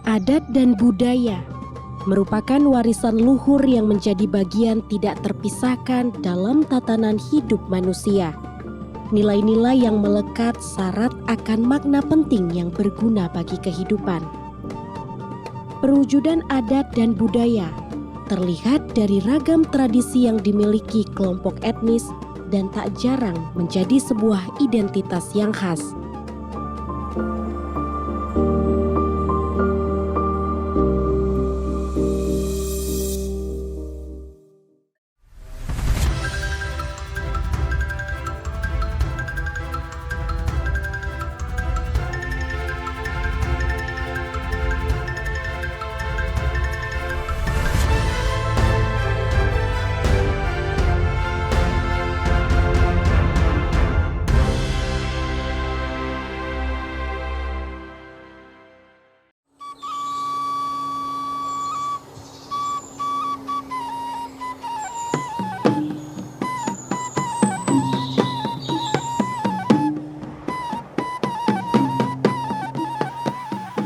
Adat dan budaya merupakan warisan luhur yang menjadi bagian tidak terpisahkan dalam tatanan hidup manusia. Nilai-nilai yang melekat syarat akan makna penting yang berguna bagi kehidupan. Perwujudan adat dan budaya terlihat dari ragam tradisi yang dimiliki kelompok etnis dan tak jarang menjadi sebuah identitas yang khas.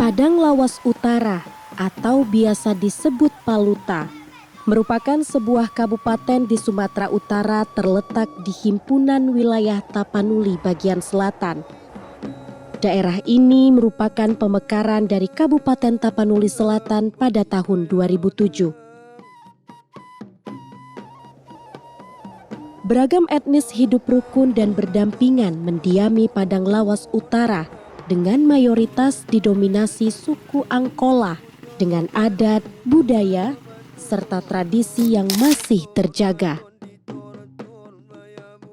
Padang Lawas Utara atau biasa disebut Paluta merupakan sebuah kabupaten di Sumatera Utara terletak di himpunan wilayah Tapanuli bagian selatan. Daerah ini merupakan pemekaran dari Kabupaten Tapanuli Selatan pada tahun 2007. Beragam etnis hidup rukun dan berdampingan mendiami Padang Lawas Utara dengan mayoritas didominasi suku Angkola dengan adat, budaya, serta tradisi yang masih terjaga.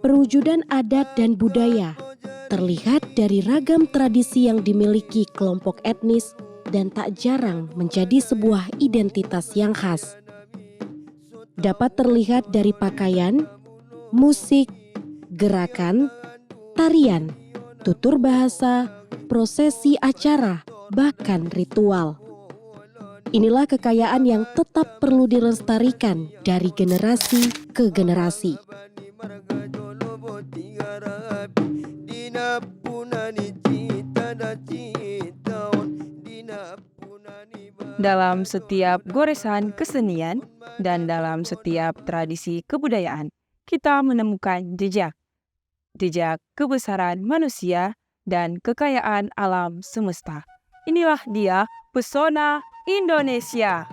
Perwujudan adat dan budaya terlihat dari ragam tradisi yang dimiliki kelompok etnis dan tak jarang menjadi sebuah identitas yang khas. Dapat terlihat dari pakaian, musik, gerakan, tarian, tutur bahasa, prosesi acara, bahkan ritual. Inilah kekayaan yang tetap perlu dilestarikan dari generasi ke generasi. Dalam setiap goresan kesenian dan dalam setiap tradisi kebudayaan, kita menemukan jejak kebesaran manusia dan kekayaan alam semesta. Inilah dia pesona Indonesia.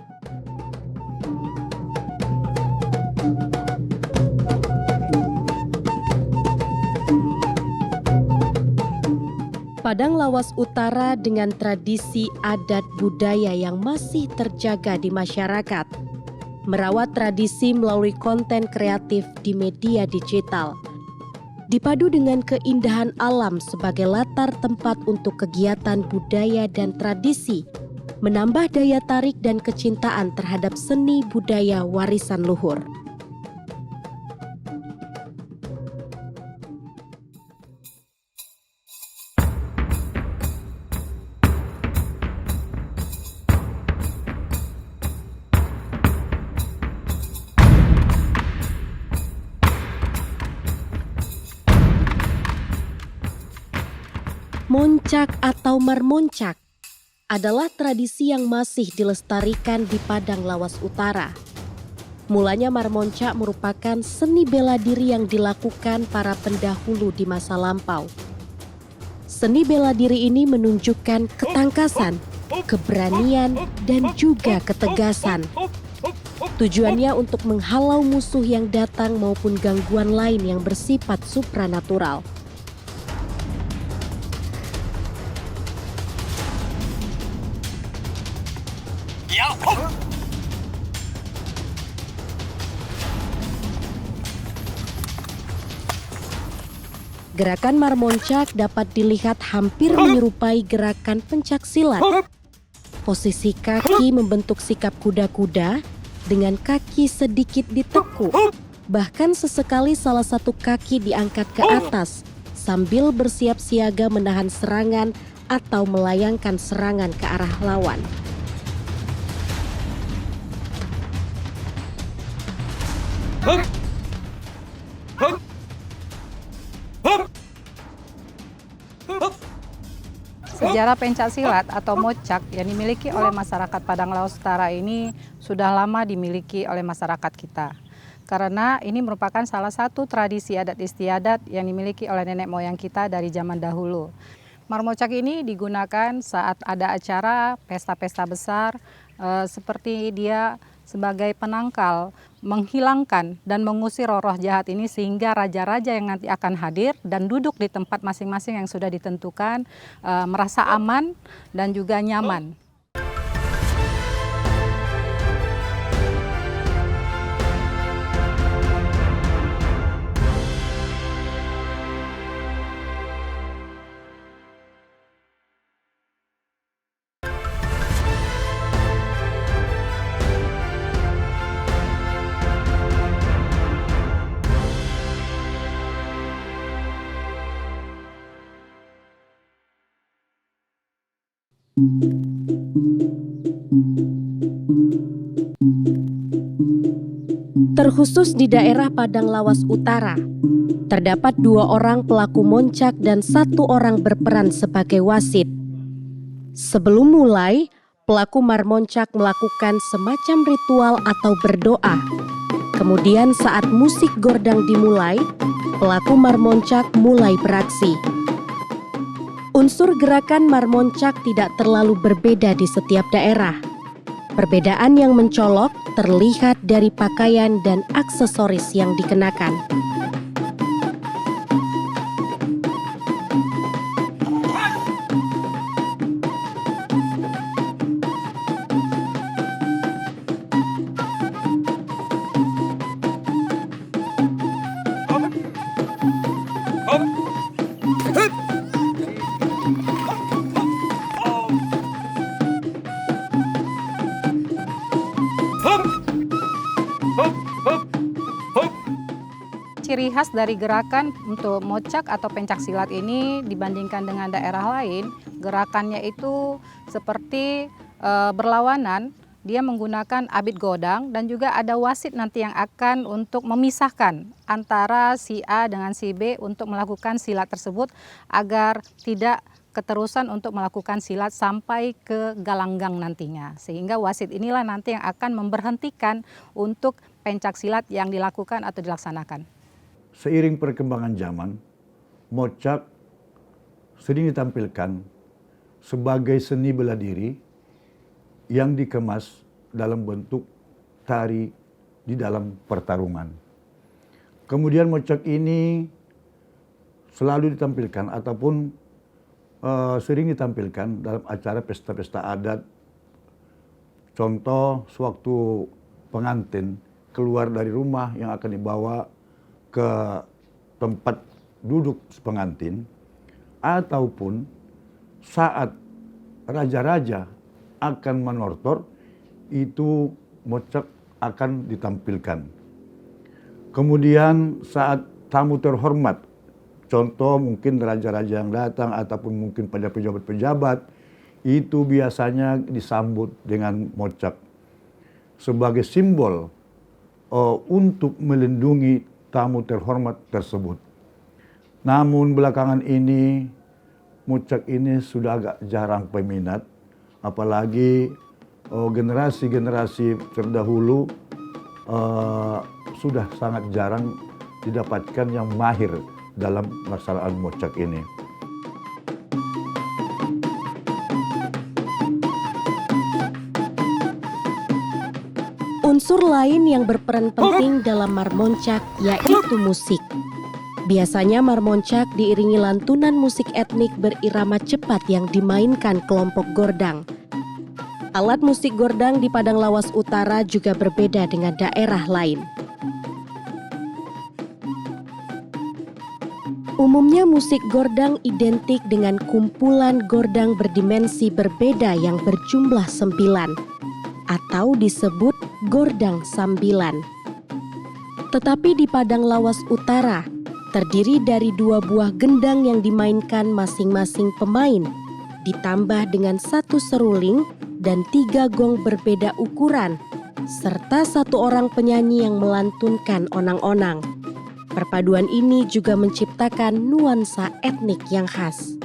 Padang Lawas Utara dengan tradisi adat budaya yang masih terjaga di masyarakat, merawat tradisi melalui konten kreatif di media digital, dipadu dengan keindahan alam sebagai latar tempat untuk kegiatan budaya dan tradisi, menambah daya tarik dan kecintaan terhadap seni budaya warisan luhur. Moncak atau marmoncak adalah tradisi yang masih dilestarikan di Padang Lawas Utara. Mulanya marmoncak merupakan seni bela diri yang dilakukan para pendahulu di masa lampau. Seni bela diri ini menunjukkan ketangkasan, keberanian, dan juga ketegasan. Tujuannya untuk menghalau musuh yang datang maupun gangguan lain yang bersifat supranatural. Gerakan marmoncak dapat dilihat hampir menyerupai gerakan pencaksilat. Posisi kaki membentuk sikap kuda-kuda dengan kaki sedikit ditekuk. Bahkan sesekali salah satu kaki diangkat ke atas sambil bersiap siaga menahan serangan atau melayangkan serangan ke arah lawan. Sejak Sejarah pencaksilat atau mocak yang dimiliki oleh masyarakat Padang Lawas Utara ini sudah lama dimiliki oleh masyarakat kita. Karena ini merupakan salah satu tradisi adat istiadat yang dimiliki oleh nenek moyang kita dari zaman dahulu. Marmocak ini digunakan saat ada acara pesta-pesta besar, seperti dia sebagai penangkal, menghilangkan dan mengusir roh-roh jahat ini sehingga raja-raja yang nanti akan hadir dan duduk di tempat masing-masing yang sudah ditentukan merasa aman dan juga nyaman. Terkhusus di daerah Padang Lawas Utara, terdapat 2 orang pelaku moncak dan 1 orang berperan sebagai wasit. Sebelum mulai, pelaku marmoncak melakukan semacam ritual atau berdoa. Kemudian saat musik gordang dimulai, pelaku marmoncak mulai beraksi. Unsur gerakan marmoncak tidak terlalu berbeda di setiap daerah. Perbedaan yang mencolok terlihat dari pakaian dan aksesoris yang dikenakan. Ciri khas dari gerakan untuk mocak atau pencaksilat ini dibandingkan dengan daerah lain, gerakannya itu seperti berlawanan, dia menggunakan abit godang dan juga ada wasit nanti yang akan untuk memisahkan antara si A dengan si B untuk melakukan silat tersebut agar tidak keterusan untuk melakukan silat sampai ke galanggang nantinya. Sehingga wasit inilah nanti yang akan memberhentikan untuk pencaksilat yang dilakukan atau dilaksanakan. Seiring perkembangan zaman, mocak sering ditampilkan sebagai seni bela diri yang dikemas dalam bentuk tari di dalam pertarungan. Kemudian mocak ini selalu ditampilkan ataupun sering ditampilkan dalam acara pesta-pesta adat. Contoh, sewaktu pengantin keluar dari rumah yang akan dibawa ke tempat duduk pengantin, ataupun saat raja-raja akan menortor, itu mocak akan ditampilkan. Kemudian saat tamu terhormat, contoh mungkin raja-raja yang datang ataupun mungkin pada pejabat-pejabat, itu biasanya disambut dengan mocak sebagai simbol untuk melindungi tamu terhormat tersebut. Namun belakangan ini mocak ini sudah agak jarang peminat, apalagi generasi-generasi terdahulu sudah sangat jarang didapatkan yang mahir dalam pelaksanaan mocak ini. Unsur lain yang berperan penting dalam marmoncak yaitu musik. Biasanya marmoncak diiringi lantunan musik etnik berirama cepat yang dimainkan kelompok gordang. Alat musik gordang di Padang Lawas Utara juga berbeda dengan daerah lain. Umumnya musik gordang identik dengan kumpulan gordang berdimensi berbeda yang berjumlah 9 atau disebut gordang sambilan. Tetapi di Padang Lawas Utara terdiri dari 2 buah gendang yang dimainkan masing-masing pemain, ditambah dengan 1 seruling dan 3 gong berbeda ukuran, serta 1 orang penyanyi yang melantunkan onang-onang. Perpaduan ini juga menciptakan nuansa etnik yang khas.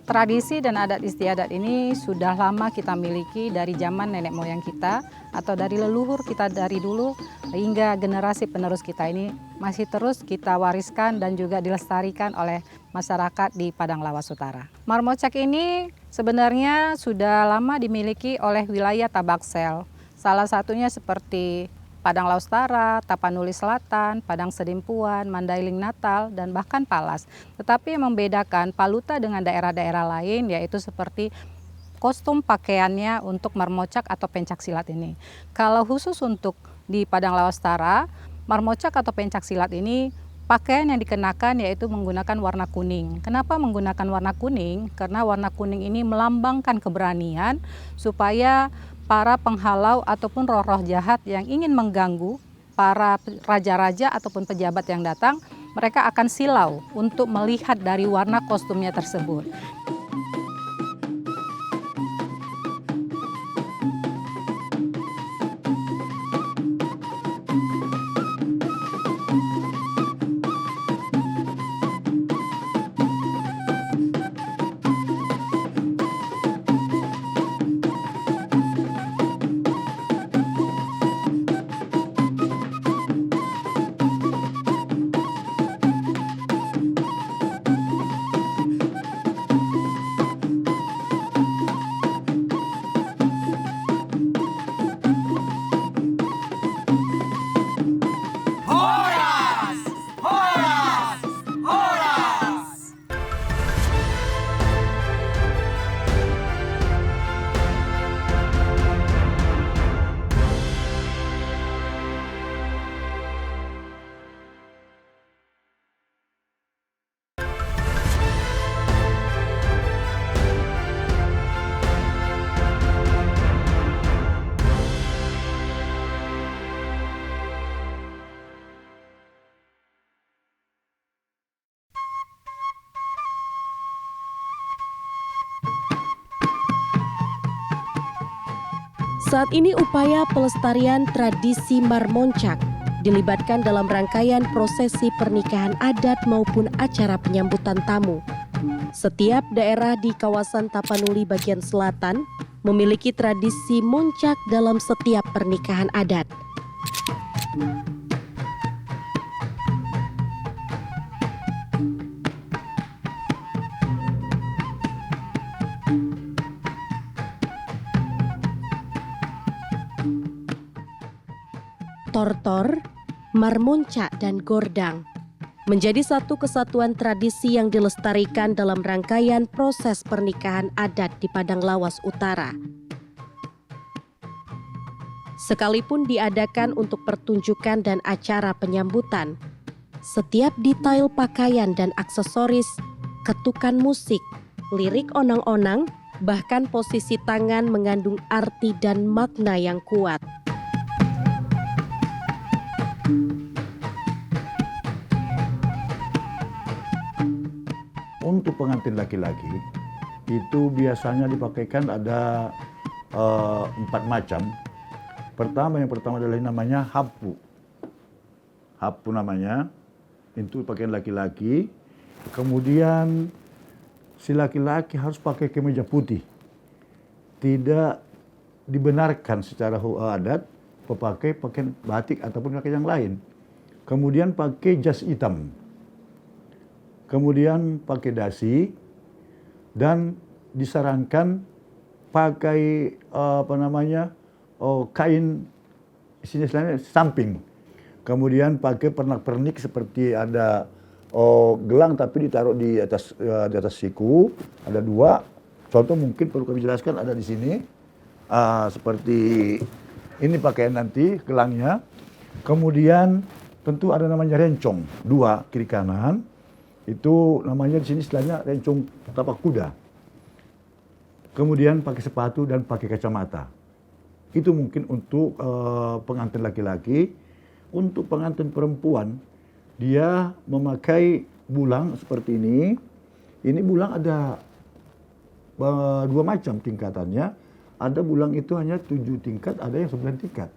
Tradisi dan adat istiadat ini sudah lama kita miliki dari zaman nenek moyang kita atau dari leluhur kita dari dulu hingga generasi penerus kita ini masih terus kita wariskan dan juga dilestarikan oleh masyarakat di Padang Lawas Utara. Marmocak ini sebenarnya sudah lama dimiliki oleh wilayah Tabaksel. Salah satunya seperti Padang Lawas Utara, Tapanuli Selatan, Padang Sedimpuan, Mandailing Natal, dan bahkan Palas. Tetapi yang membedakan Paluta dengan daerah-daerah lain yaitu seperti kostum pakaiannya untuk marmocak atau pencak silat ini. Kalau khusus untuk di Padang Lawas Utara, marmocak atau pencak silat ini pakaian yang dikenakan yaitu menggunakan warna kuning. Kenapa menggunakan warna kuning? Karena warna kuning ini melambangkan keberanian supaya para penghalau ataupun roh-roh jahat yang ingin mengganggu para raja-raja ataupun pejabat yang datang, mereka akan silau untuk melihat dari warna kostumnya tersebut. Saat ini upaya pelestarian tradisi marmoncak dilibatkan dalam rangkaian prosesi pernikahan adat maupun acara penyambutan tamu. Setiap daerah di kawasan Tapanuli bagian selatan memiliki tradisi moncak dalam setiap pernikahan adat. Tortor, marmoncak, dan gordang menjadi satu kesatuan tradisi yang dilestarikan dalam rangkaian proses pernikahan adat di Padang Lawas Utara. Sekalipun diadakan untuk pertunjukan dan acara penyambutan, setiap detail pakaian dan aksesoris, ketukan musik, lirik onang-onang, bahkan posisi tangan mengandung arti dan makna yang kuat. Untuk pengantin laki-laki itu biasanya dipakaikan ada 4 macam. Yang pertama adalah namanya hapu. Hapu namanya, itu pakaian laki-laki. Kemudian si laki-laki harus pakai kemeja putih. Tidak dibenarkan secara adat pakai pakaian batik ataupun pakaian yang lain. Kemudian pakai jas hitam. Kemudian pakai dasi dan disarankan pakai kain istilahnya samping. Kemudian pakai pernak-pernik seperti ada gelang tapi ditaruh di atas siku, ada 2. Contoh mungkin perlu kami jelaskan ada di sini. Seperti ini pakaian nanti gelangnya. Kemudian tentu ada namanya rencong, 2 kiri kanan. Itu namanya di sini istilahnya rencong tapak kuda. Kemudian pakai sepatu dan pakai kacamata. Itu mungkin untuk pengantin laki-laki. Untuk pengantin perempuan, dia memakai bulang seperti ini. Ini bulang ada 2 macam tingkatannya. Ada bulang itu hanya 7 tingkat, ada yang 9 tingkat.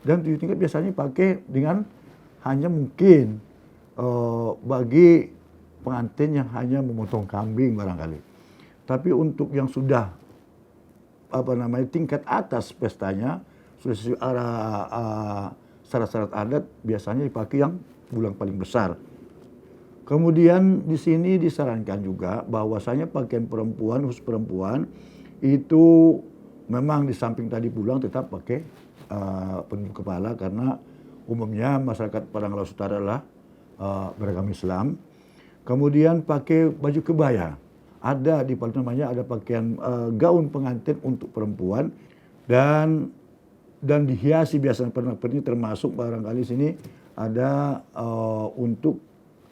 Dan 7 tingkat biasanya pakai dengan hanya mungkin bagi pengantin yang hanya memotong kambing barangkali. Tapi untuk yang sudah tingkat atas pestanya sudah sesuai syarat-syarat adat, biasanya dipakai yang bulang paling besar. Kemudian di sini disarankan juga bahwasanya pakaian perempuan, khusus perempuan itu memang di samping tadi bulang tetap pakai penutup kepala, karena umumnya masyarakat Padang Lawas Utara adalah beragama Islam. Kemudian pakai baju kebaya. Ada di Palu namanya ada pakaian gaun pengantin untuk perempuan, dan dihiasi biasanya pernak-pernik, termasuk barangkali sini ada untuk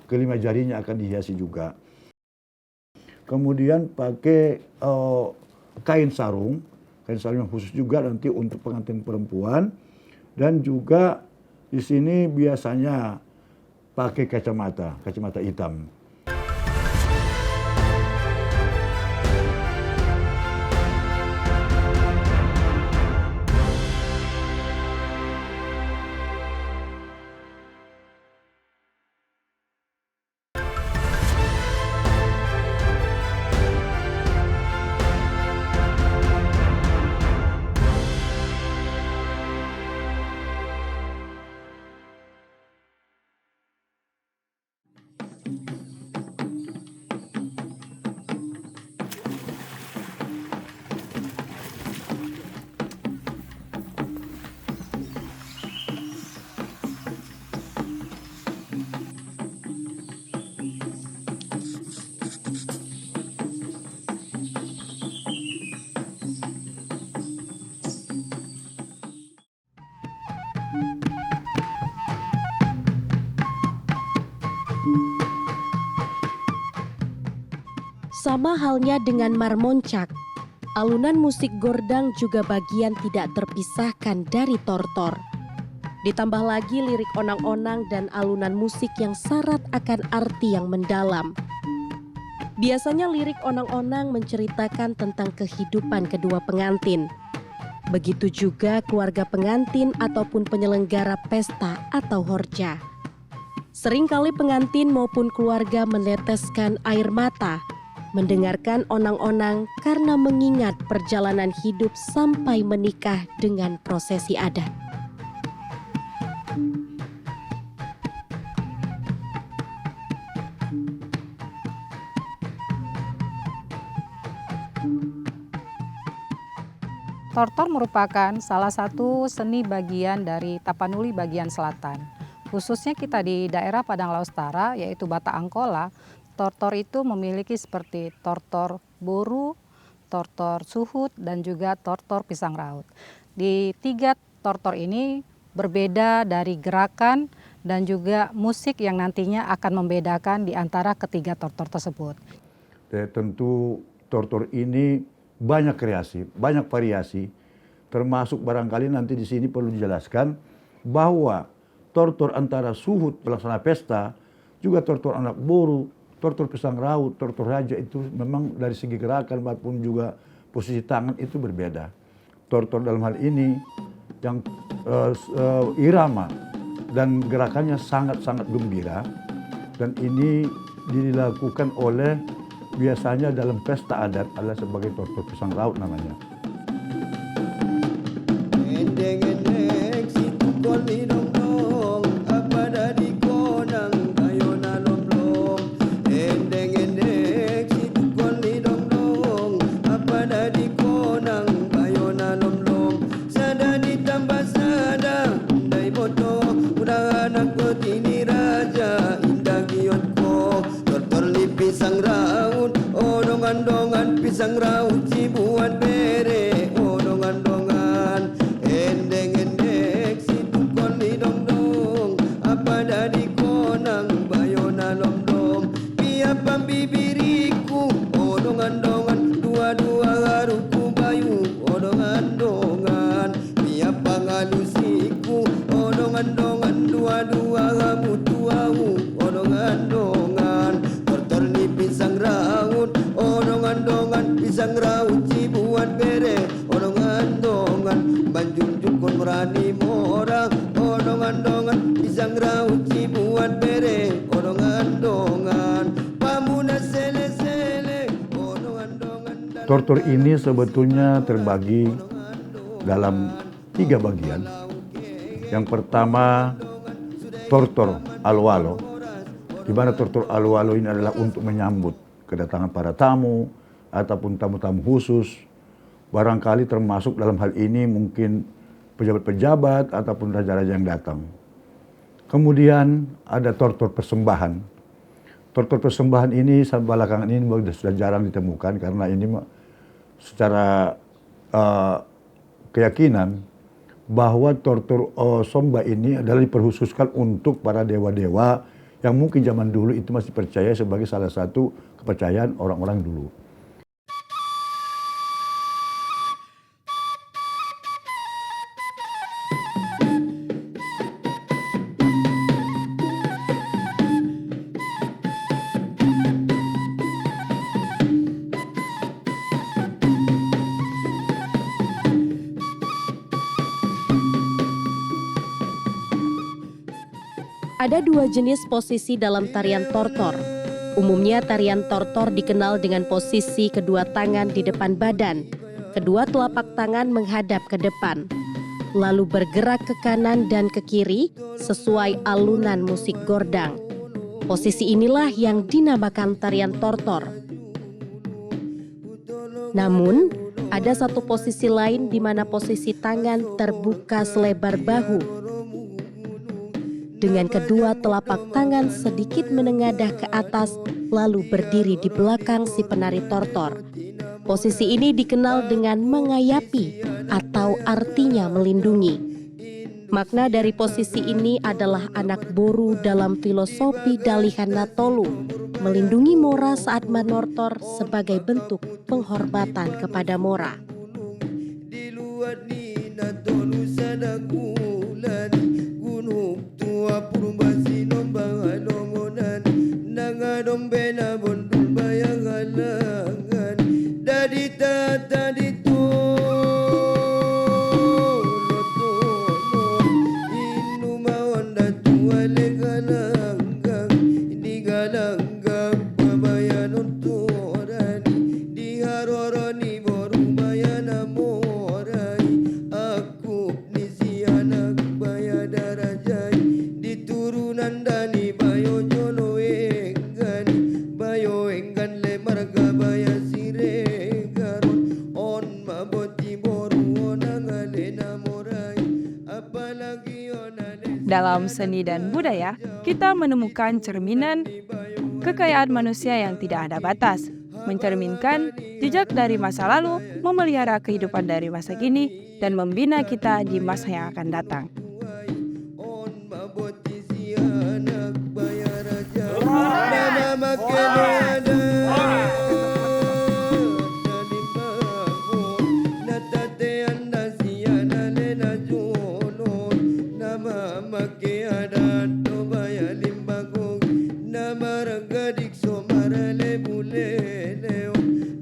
kelima jarinya akan dihiasi juga. Kemudian pakai kain sarung yang khusus juga nanti untuk pengantin perempuan, dan juga di sini biasanya pakai kacamata hitam. Sama halnya dengan marmoncak, alunan musik gordang juga bagian tidak terpisahkan dari tortor. Ditambah lagi lirik onang-onang dan alunan musik yang syarat akan arti yang mendalam. Biasanya lirik onang-onang menceritakan tentang kehidupan kedua pengantin. Begitu juga keluarga pengantin ataupun penyelenggara pesta atau horja. Seringkali pengantin maupun keluarga meneteskan air mata mendengarkan onang-onang karena mengingat perjalanan hidup sampai menikah dengan prosesi adat. Tortor merupakan salah satu seni bagian dari Tapanuli bagian selatan. Khususnya kita di daerah Padang Lawas Utara, yaitu Bata Angkola, tortor itu memiliki seperti tortor boru, tortor suhut, dan juga tortor pisang raut. Di tiga tortor ini berbeda dari gerakan dan juga musik yang nantinya akan membedakan di antara ketiga tortor tersebut. Tentu tortor ini banyak kreasi, banyak variasi, termasuk barangkali nanti di sini perlu dijelaskan bahwa tortor antara suhut pelaksana pesta, juga tortor anak boru, tortor pisang raut, tortor raja itu memang dari segi gerakan maupun juga posisi tangan itu berbeda. Tortor dalam hal ini yang irama dan gerakannya sangat-sangat gembira, dan ini dilakukan oleh biasanya dalam pesta adat adalah sebagai tortor pisang raut namanya. Endeng-endeng si tukul di dong-dong, apa dah di konang kayo na lom-lom. Endeng-endeng si tukul di dong-dong, apa dah di konang kayo na lom-lom. Sada ditambah sada, undai boto, udah anak betini raja, indah giot ko. Tortor li pisang raut, odongan-dongan pisang raut, cibuan bere, odongan-dongan. Endeng-endeng si tukul di dong-dong, apa dah di konang bayona lom-lom. Piapang bibiriku, odongan-dongan, dua-dua haruku bayu, odongan-dongan. Piapang alusiku, odongan-dongan, dua-dua hamu tuahu, odongan-dongan. Tortor ni pisang raut, odongan-dongan, pisang raut, cibuan bere, odongan-dongan. Banjunjuk kon merani morang, odongan-dongan, pisang raut, cibuan bere, odongan-dongan. Pamuna sele-sele, odongan-dongan. Tortor ini sebetulnya terbagi dalam 3 bagian. Yang pertama, tortor alwalo, di mana tortor alwalo ini adalah untuk menyambut kedatangan para tamu ataupun tamu-tamu khusus. Barangkali termasuk dalam hal ini mungkin pejabat-pejabat ataupun raja-raja yang datang. Kemudian ada tortor persembahan. Tortor persembahan ini belakangan ini sudah jarang ditemukan karena ini secara keyakinan bahwa tortor somba ini adalah diperkhususkan untuk para dewa-dewa yang mungkin zaman dulu itu masih percaya sebagai salah satu kepercayaan orang-orang dulu. Ada 2 jenis posisi dalam tarian tortor. Umumnya tarian tortor dikenal dengan posisi kedua tangan di depan badan, kedua telapak tangan menghadap ke depan, lalu bergerak ke kanan dan ke kiri sesuai alunan musik gordang. Posisi inilah yang dinamakan tarian tortor. Namun, ada satu posisi lain di mana posisi tangan terbuka selebar bahu, dengan kedua telapak tangan sedikit menengadah ke atas lalu berdiri di belakang si penari tortor. Posisi ini dikenal dengan mengayapi atau artinya melindungi. Makna dari posisi ini adalah anak boru dalam filosofi Dalihan Natolu, melindungi Mora saat manortor sebagai bentuk penghormatan kepada Mora. Dalam seni dan budaya, kita menemukan cerminan kekayaan manusia yang tidak ada batas, mencerminkan jejak dari masa lalu, memelihara kehidupan dari masa kini, dan membina kita di masa yang akan datang.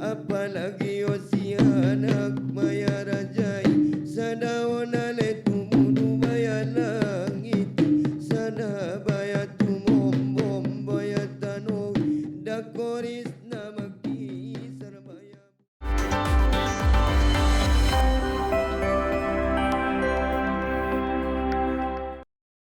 Apalagi si anak mayar